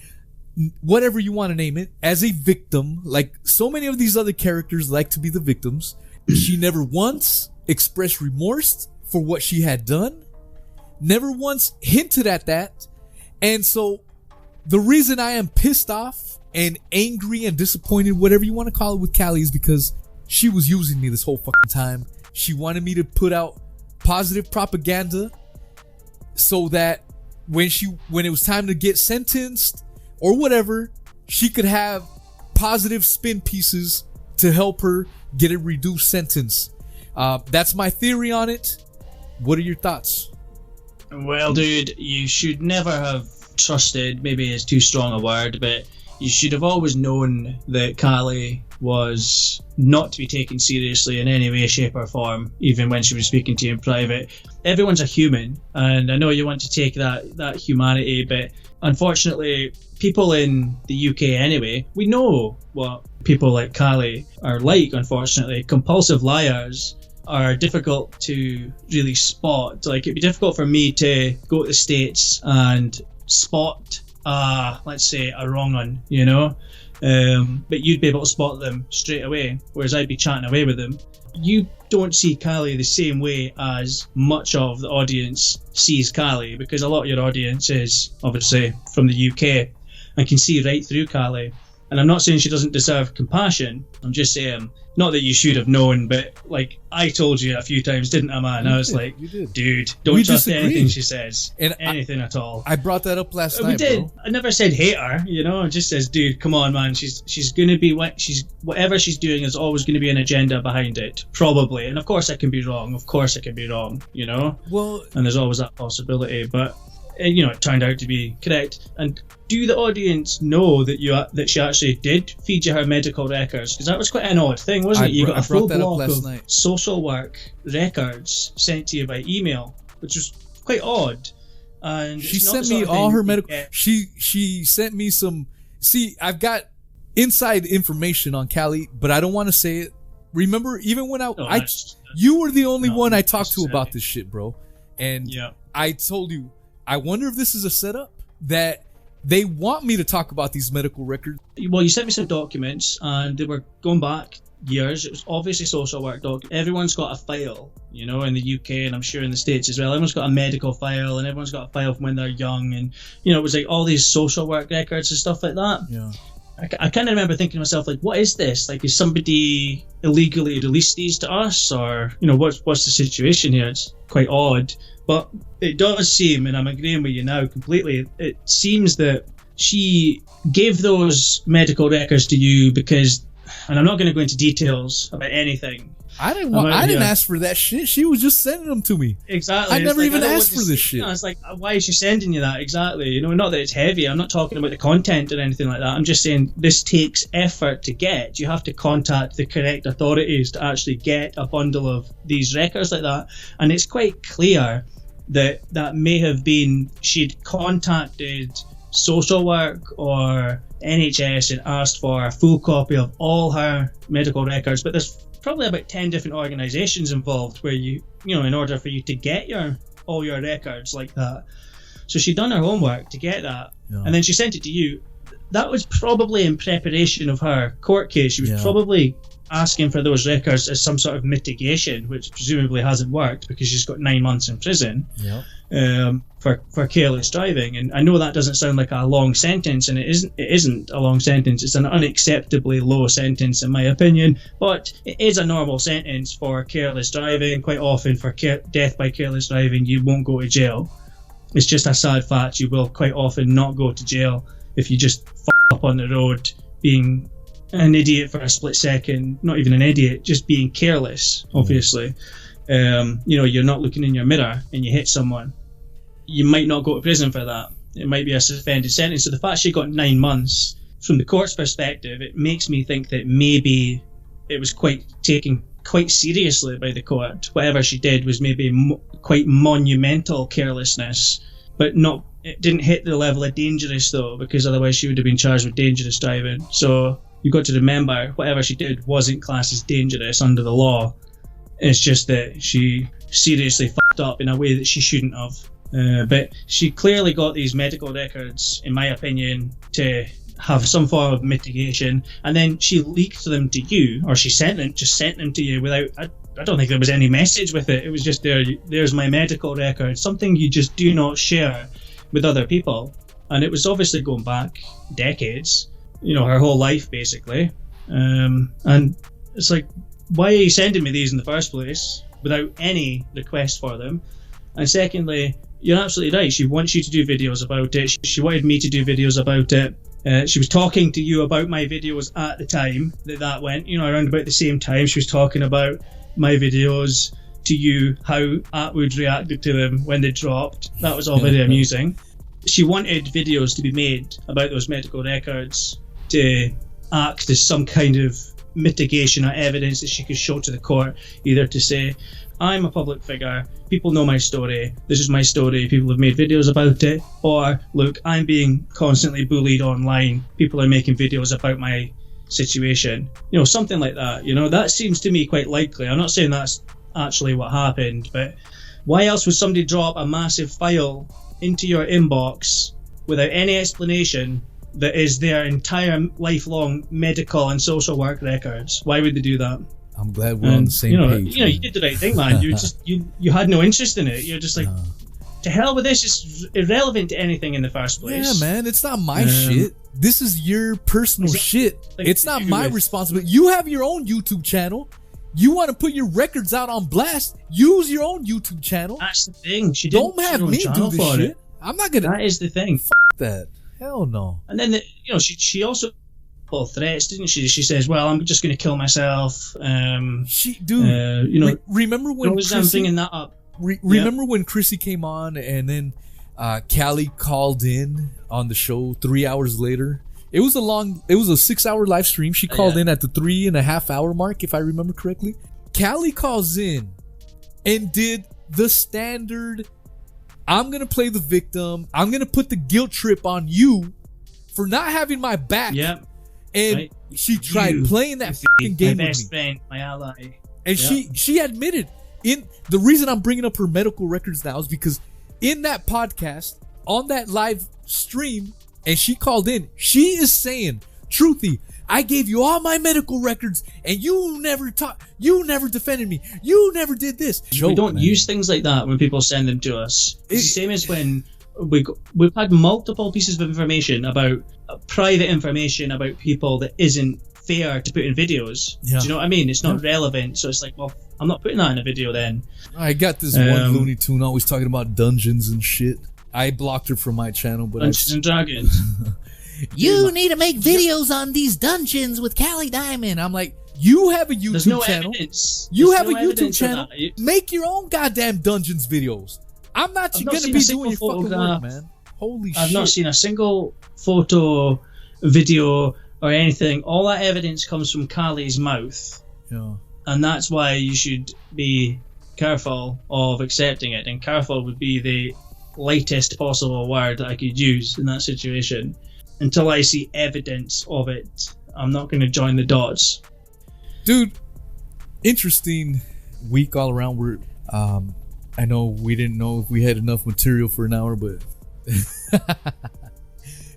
whatever you want to name it, as a victim, like so many of these other characters like to be the victims. She never once expressed remorse for what she had done, never once hinted at that. And so the reason I am pissed off and angry and disappointed, whatever you want to call it, with Cali is because she was using me this whole fucking time. She wanted me to put out positive propaganda so that when it was time to get sentenced or whatever, she could have positive spin pieces to help her get a reduced sentence. That's my theory on it. What are your thoughts? Well, dude, you should never have trusted, maybe it's too strong a word, but you should have always known that Cali was not to be taken seriously in any way, shape or form, even when she was speaking to you in private. Everyone's a human, and I know you want to take that humanity, but unfortunately, people in the UK anyway, we know what people like Cali are like, unfortunately. Compulsive liars are difficult to really spot. Like, it'd be difficult for me to go to the States and spot, let's say, a wrong one, you know? But you'd be able to spot them straight away, whereas I'd be chatting away with them. You don't see Cali the same way as much of the audience sees Cali, because a lot of your audience is obviously from the UK and can see right through Cali. And I'm not saying she doesn't deserve compassion. I'm just saying, not that you should have known, but like, I told you a few times, didn't I, man? I was like, dude, don't trust anything she says. And anything at all. I brought that up last night, We did. bro. I never said hate her, you know? It just says, dude, come on, man. She's going to be, whatever she's doing is always going to be an agenda behind it. Probably. And of course I can be wrong. You know? Well, and there's always that possibility. But, you know, it turned out to be correct. And do the audience know that she actually did feed you her medical records? Because that was quite an odd thing, wasn't it? You got a full block of social work records sent to you by email, which was quite odd. And she sent me all her medical. She sent me some. See, I've got inside information on Cali, but I don't want to say it. Remember, even when you were the only one I talked to about this shit, bro. And I told you, I wonder if this is a setup that they want me to talk about these medical records. Well, you sent me some documents, and they were going back years. It was obviously social work Everyone's got a file, you know, in the UK, and I'm sure in the States as well. Everyone's got a medical file, and everyone's got a file from when they're young, and, you know, it was like all these social work records and stuff like that. Yeah. I kind of remember thinking to myself, like, what is this? Like, is somebody illegally released these to us, or, you know, what's the situation here? It's quite odd. But it does seem, and I'm agreeing with you now completely, it seems that she gave those medical records to you because, and I'm not going to go into details about anything. I didn't ask for that shit. She was just sending them to me. Exactly. I never even asked for this shit. It's like, why is she sending you that? Exactly. You know, not that it's heavy. I'm not talking about the content or anything like that. I'm just saying this takes effort to get. You have to contact the correct authorities to actually get a bundle of these records like that. And it's quite clear that may have been she'd contacted social work or NHS and asked for a full copy of all her medical records. But there's probably about 10 different organisations involved where you know, in order for you to get all your records like that. So she'd done her homework to get that, and then she sent it to you. That was probably in preparation of her court case. She was probably asking for those records as some sort of mitigation, which presumably hasn't worked because she's got 9 months in prison for careless driving. And I know that doesn't sound like a long sentence, and it isn't a long sentence. It's an unacceptably low sentence in my opinion, but it is a normal sentence for careless driving. Quite often for death by careless driving, you won't go to jail. It's just a sad fact. You will quite often not go to jail if you just f*** up on the road being an idiot for a split second. Not even an idiot, just being careless, obviously. You know, you're not looking in your mirror and you hit someone. You might not go to prison for that. It might be a suspended sentence. So the fact she got 9 months, from the court's perspective, it makes me think that maybe it was taken quite seriously by the court. Whatever she did was maybe quite monumental carelessness, but it didn't hit the level of dangerous though, because otherwise she would have been charged with dangerous driving. So you've got to remember, whatever she did wasn't classed as dangerous under the law. It's just that she seriously fucked up in a way that she shouldn't have. But she clearly got these medical records, in my opinion, to have some form of mitigation, and then she leaked them to you, or she sent them to you without. I don't think there was any message with it. It was just there's my medical record, something you just do not share with other people. And it was obviously going back decades, you know, her whole life basically. And it's like, why are you sending me these in the first place without any request for them? And secondly, you're absolutely right. She wants you to do videos about it. She wanted me to do videos about it. She was talking to you about my videos at the time that went, you know, around about the same time. She was talking about my videos to you, how Attwood reacted to them when they dropped. That was all very amusing. She wanted videos to be made about those medical records to act as some kind of mitigation or evidence that she could show to the court, either to say, I'm a public figure, people know my story, this is my story, people have made videos about it, or look, I'm being constantly bullied online, people are making videos about my situation, you know, something like that. You know, that seems to me quite likely. I'm not saying that's actually what happened, but why else would somebody drop a massive file into your inbox without any explanation that is their entire lifelong medical and social work records? Why would they do that? I'm glad we're on the same page. You did the right thing, man. You had no interest in it. You're just like, to hell with this. It's irrelevant to anything in the first place. Yeah, man. It's not my shit. This is your personal shit. It's not my responsibility. You have your own YouTube channel. You want to put your records out on blast? Use your own YouTube channel. That's the thing. She don't have me do this shit. I'm not gonna. That is the thing. Fuck that. Hell no. And then she also threats, didn't she? She says, "Well, I'm just going to kill myself." Remember when I'm bringing that up? Remember when Chrissy came on and then Cali called in on the show 3 hours later? It was a 6-hour live stream. She called in at the 3.5 hour mark, if I remember correctly. Cali calls in and did the standard, I'm going to play the victim. I'm going to put the guilt trip on you for not having my back. Yep. And she tried playing that fucking game my with best me. friend, my ally. And she admitted, the reason I'm bringing up her medical records now is because in that podcast, on that live stream, and she called in, she is saying, Truthy, I gave you all my medical records and you never defended me. You never did this. We don't use things like that when people send them to us. It's the same as when we've had multiple pieces of information about private information about people that isn't fair to put in videos. Do you know what I mean? It's not relevant. So it's like, well, I'm not putting that in a video then. I got this one Looney Tune always talking about dungeons and shit. I blocked her from my channel, but Dungeons and Dragons. You need to make videos on these dungeons with Cali Diamond. I'm like, you have a YouTube channel. Evidence. You have a YouTube channel. Make your own goddamn dungeons videos. I'm not going to be doing your fucking work, man. Holy shit. I've not seen a single photo, video, or anything. All that evidence comes from Cali's mouth. Yeah. And that's why you should be careful of accepting it. And careful would be the lightest possible word that I could use in that situation. Until I see evidence of it, I'm not going to join the dots. Dude, interesting week all around. I know we didn't know if we had enough material for an hour, but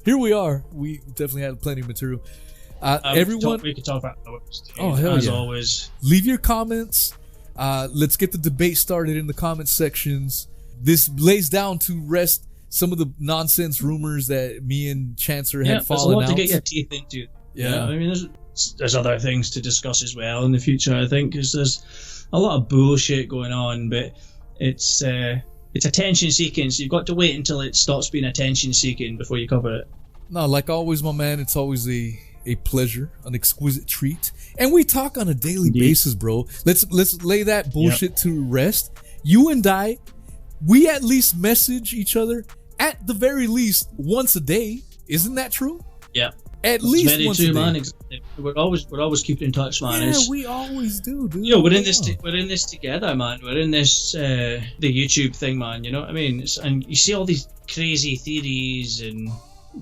here we are. We definitely had plenty of material. Everyone, we could talk about those. Oh, hell as yeah. always. Leave your comments. Let's get the debate started in the comment sections. This lays down to rest some of the nonsense rumors that me and Chancer had fallen out. There's a lot to get your teeth into. Yeah. I mean, there's other things to discuss as well in the future, I think, because there's a lot of bullshit going on, but it's attention seeking, so you've got to wait until it stops being attention seeking before you cover it. No, like always, my man, it's always a pleasure, an exquisite treat, and we talk on a daily basis, bro. Let's lay that bullshit to rest. You and I, we at least message each other at the very least once a day. Isn't that true? Yeah. At least once a day. Man. We're always keeping in touch, man. Yeah, we always do, dude. We're in this together, man. We're in this the YouTube thing, man. You know what I mean? And you see all these crazy theories and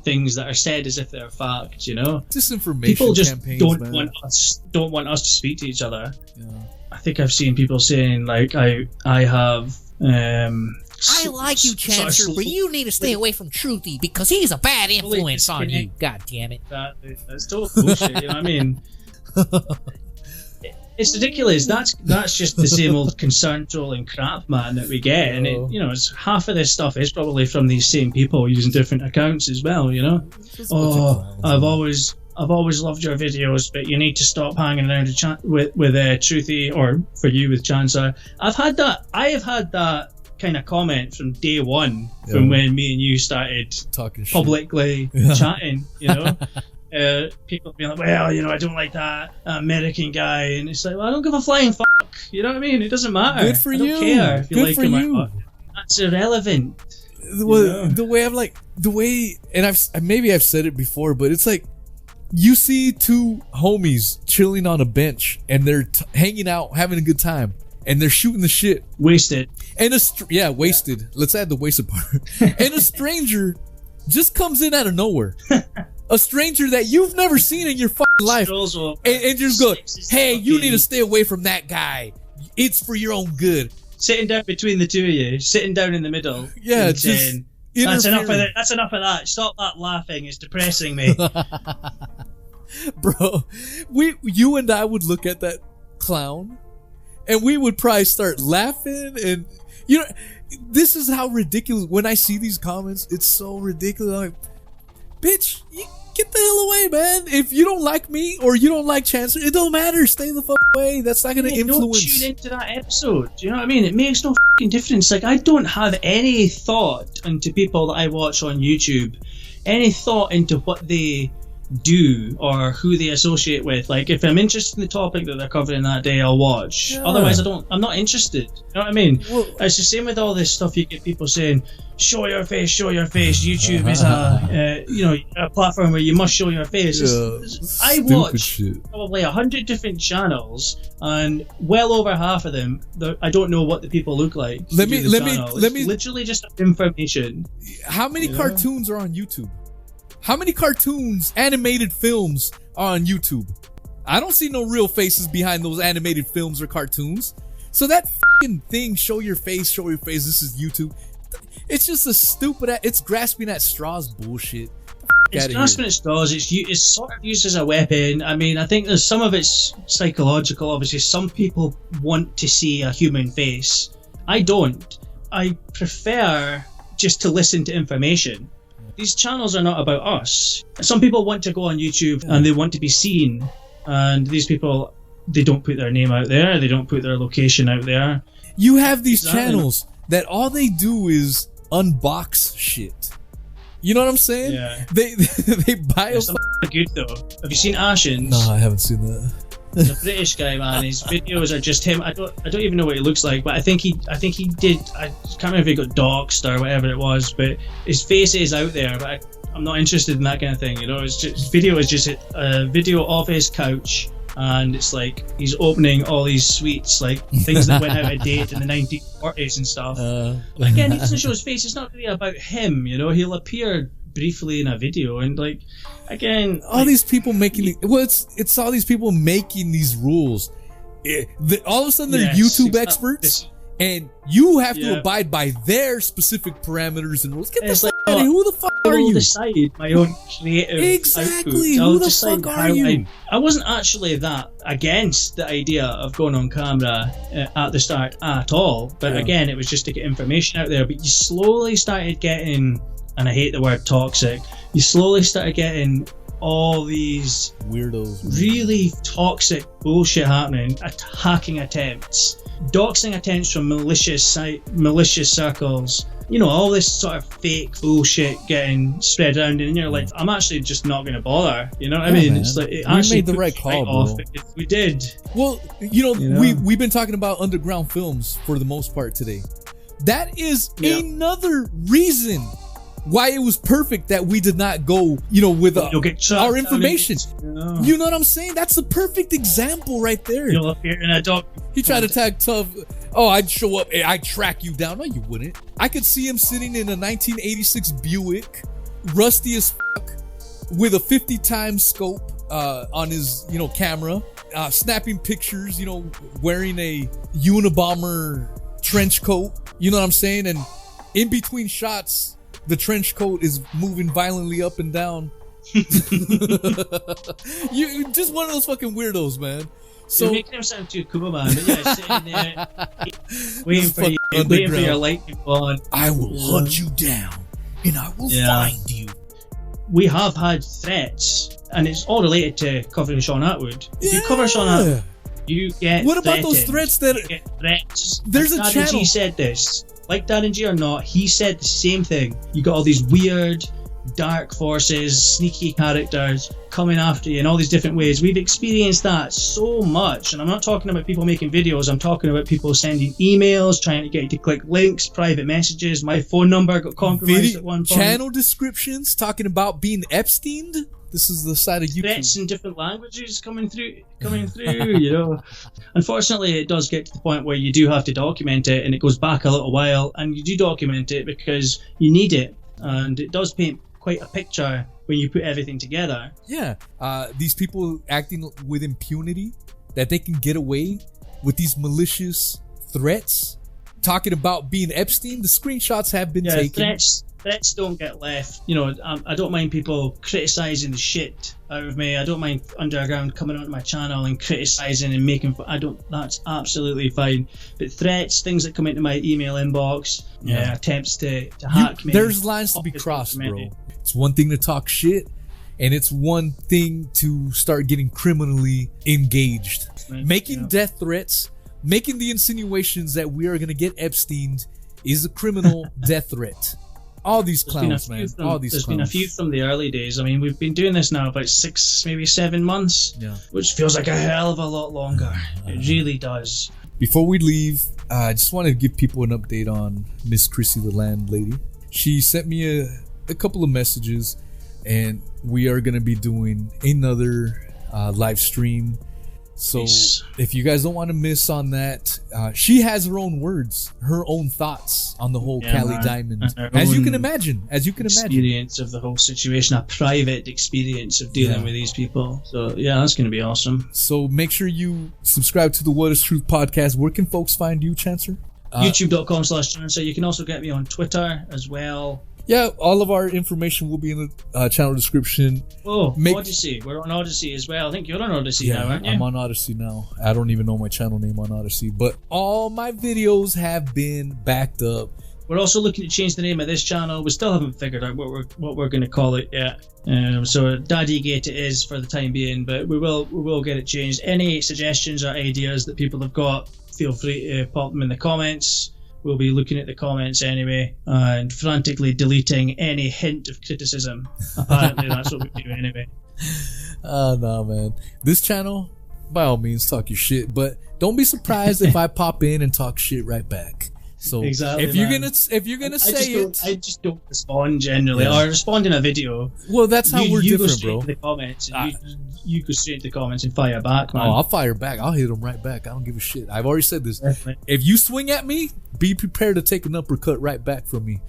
things that are said as if they're fact. You know, disinformation. People just campaigns, don't want us to speak to each other. Yeah. I think I've seen people saying like I have. I like you, Chancellor, but you need to stay away from Truthy because he's a bad influence on you. God damn it. That's total bullshit, you know what I mean? It's ridiculous. That's just the same old concern trolling crap, man, that we get. And it's half of this stuff is probably from these same people using different accounts as well, you know? I've always loved your videos, but you need to stop hanging around with Truthy, or for you with Chancellor. I have had that kind of comment from day one, from when me and you started talking publicly chatting, you know. People being like, well, you know, I don't like that American guy, and it's like, well, I don't give a flying fuck, you know what I mean? It doesn't matter. Good for I don't you. care if you Good like for him you. or not. That's irrelevant. The way, and I've said it before, but it's like, you see two homies chilling on a bench and they're hanging out, having a good time, and they're shooting the shit. Wasted. And wasted. Let's add the wasted part. And a stranger just comes in out of nowhere. A stranger that you've never seen in your fucking life. And just go, hey, you need to stay away from that guy. It's for your own good. Sitting down between the two of you, sitting down in the middle. Yeah, and just saying, that's enough of that. That's enough of that. Stop that laughing. It's depressing me. Bro, you and I would look at that clown and we would probably start laughing, and you know, this is how ridiculous, when I see these comments, it's so ridiculous. I'm like, bitch, you get the hell away, man. If you don't like me or you don't like Chancellor, it don't matter. Stay the fuck away. That's not gonna influence. Don't tune into that episode. Do you know what I mean? It makes no fucking difference. Like, I don't have any thought into people that I watch on YouTube, any thought into what they do or who they associate with. Like, if I'm interested in the topic that they're covering that day, I'll watch. Yeah. Otherwise, I'm not interested. You know what I mean? Well, it's the same with all this stuff. You get people saying, show your face, show your face. YouTube is a platform where you must show your face. I watch probably 100 different channels, and well over half of them, I don't know what the people look like. Let me literally just information. How many cartoons are on YouTube? How many cartoons, animated films are on YouTube? I don't see no real faces behind those animated films or cartoons. So that fucking thing, show your face, this is YouTube. It's just a stupid, it's grasping at straws bullshit. It's grasping at straws. It's sort of used as a weapon. I mean, I think there's some of it's psychological. Obviously, some people want to see a human face. I don't. I prefer just to listen to information. These channels are not about us. Some people want to go on YouTube and they want to be seen, and these people, they don't put their name out there, they don't put their location out there. You have these channels that all they do is unbox shit. You know what I'm saying? Yeah. They buy good though. Have you seen Ashen's? No, I haven't seen that. He's a British guy, man. His videos are just him. I don't even know what he looks like, but I think he did. I can't remember if he got doxxed or whatever it was, but his face is out there. But I'm not interested in that kind of thing. You know, it's just, his video is just a video of his couch, and it's like he's opening all these sweets, like things that went out of date in the 1940s and stuff. Again, he doesn't show his face. It's not really about him. You know, he'll appear briefly in a video, and like, again, all these people making it's all these people making these rules. All of a sudden they're YouTube experts, and you have to abide by their specific parameters and rules. Get the fuck out of here. Who the fuck are you? Decide my own creative exactly output. Who the fuck are you? I wasn't actually that against the idea of going on camera at the start at all, but again, it was just to get information out there. But you slowly started getting, and I hate the word toxic, you slowly started getting all these weirdos, really toxic bullshit happening, hacking attempts, doxing attempts from malicious circles, you know, all this sort of fake bullshit getting spread around, and you're like, I'm actually just not going to bother, you know what I mean? Man. It's like, it actually made the right call, bro. If we did. Well, we've been talking about underground films for the most part today. That is another reason why it was perfect that we did not go, with our information. You know what I'm saying? That's the perfect example right there. You'll appear in a dog. He tried to tag Tough. Oh, I'd show up and I'd track you down. No, you wouldn't. I could see him sitting in a 1986 Buick, rusty as fuck, with a 50 times scope on his, camera, snapping pictures, wearing a Unabomber trench coat. You know what I'm saying? And in between shots, the trench coat is moving violently up and down. You just one of those fucking weirdos, man. So you're making him sound too cool, man. But yeah, sitting there, waiting for your light to go on. I will hunt you down, and I will find you. We have had threats, and it's all related to covering Shaun Attwood. If you cover Shaun Attwood, you get. What about those threats that? You get threats. There's a channel. He said this. Like DaddyGate or not, he said the same thing. You got all these weird, dark forces, sneaky characters coming after you in all these different ways. We've experienced that so much, and I'm not talking about people making videos. I'm talking about people sending emails, trying to get you to click links, private messages. My phone number got compromised at one point. Channel descriptions talking about being Epsteined. This is the side of YouTube. Threats in different languages coming through. Unfortunately, it does get to the point where you do have to document it, and it goes back a little while, and you do document it because you need it, and it does paint quite a picture when you put everything together. Yeah, these people acting with impunity, that they can get away with these malicious threats, talking about being Epstein. The screenshots have been taken. Threats don't get left. You know, I don't mind people criticizing the shit out of me. I don't mind Underground coming onto my channel and criticizing and making. That's absolutely fine. But threats, things that come into my email inbox, attempts to hack me. There's lines to be crossed, bro. It's one thing to talk shit, and it's one thing to start getting criminally engaged. Making death threats, making the insinuations that we are going to get Epsteined is a criminal death threat. All these clowns, man. There's been a few from the early days. I mean, we've been doing this now about 6, maybe 7 months, which feels like a hell of a lot longer. It really does. Before we leave, I just want to give people an update on Miss Chrissy, the landlady. She sent me a couple of messages, and we are going to be doing another live stream. So if you guys don't want to miss on that, she has her own words, her own thoughts on the whole Cali Diamond, as you can imagine. Experience of the whole situation, a private experience of dealing with these people. So that's going to be awesome. So make sure you subscribe to the What Is Truth podcast. Where can folks find you, Chancer? YouTube.com/Chancer. You can also get me on Twitter as well. Yeah, all of our information will be in the channel description. Odyssey. We're on Odyssey as well. I think you're on Odyssey now, aren't you? I'm on Odyssey now. I don't even know my channel name on Odyssey, but all my videos have been backed up. We're also looking to change the name of this channel. We still haven't figured out what we're going to call it yet. So DaddyGate it is for the time being, but we will get it changed. Any suggestions or ideas that people have got, feel free to pop them in the comments. We'll be looking at the comments anyway and frantically deleting any hint of criticism. Apparently, that's what we do anyway. No, man. This channel, by all means, talk your shit, but don't be surprised if I pop in and talk shit right back. So exactly, if you're gonna say it, I just don't respond generally, or respond in a video. Well, that's how we're different, bro. You go straight into the comments, and you go straight into the comments and fire back, man. Oh, I'll fire back. I'll hit them right back. I don't give a shit. I've already said this. Definitely. If you swing at me, be prepared to take an uppercut right back from me.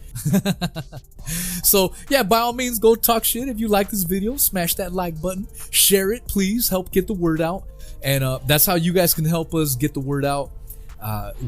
So yeah, by all means, go talk shit. If you like this video, smash that like button, share it, please. Help get the word out, and that's how you guys can help us get the word out.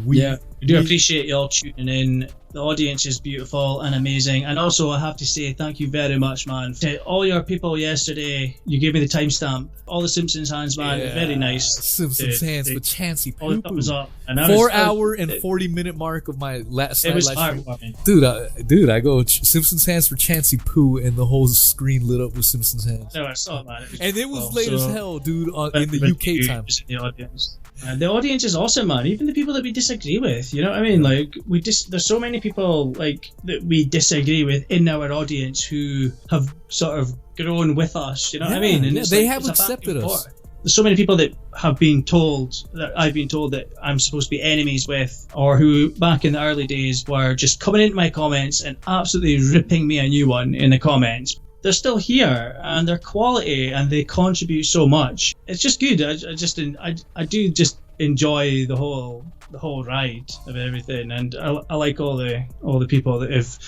We do appreciate y'all tuning in. The audience is beautiful and amazing, and also I have to say thank you very much, man, to all your people yesterday. You gave me the timestamp, all the Simpsons hands, man. Very nice. Simpsons hands with Chancey Poo. 4 hour and 40-minute mark of my last night live stream. Dude, I go Simpsons hands for Chancey Poo, and the whole screen lit up with Simpsons hands. No, I saw it, man. It was late as hell, dude, in the UK time. The audience. The audience is awesome, man. Even the people that we disagree with, you know what I mean? Like there's so many people like that we disagree with in our audience who have sort of grown with us. You know what I mean? And they have accepted us. There's so many people that have been told that I've been told that I'm supposed to be enemies with, or who back in the early days were just coming into my comments and absolutely ripping me a new one in the comments. They're still here, and they're quality, and they contribute so much. It's just good. I do just enjoy the whole ride of everything, and I like all the people that have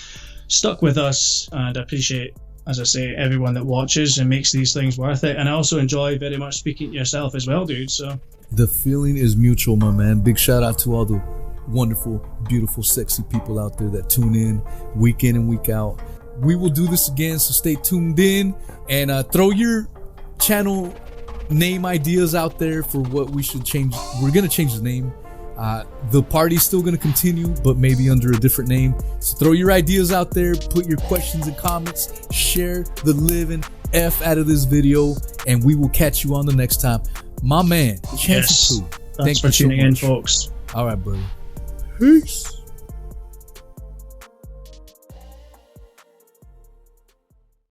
stuck with us, and I appreciate, as I say, everyone that watches and makes these things worth it. And I also enjoy very much speaking to yourself as well, dude. So the feeling is mutual, my man. Big shout out to all the wonderful, beautiful, sexy people out there that tune in and week out. We will do this again, so stay tuned in, and throw your channel name ideas out there for what we should change. We're gonna change the name. The party's still gonna continue, but maybe under a different name. So throw your ideas out there, put your questions and comments, share the living F out of this video, and we will catch you on the next time. My man, Chancey Poo. Thanks for tuning in, folks. All right, brother. Peace.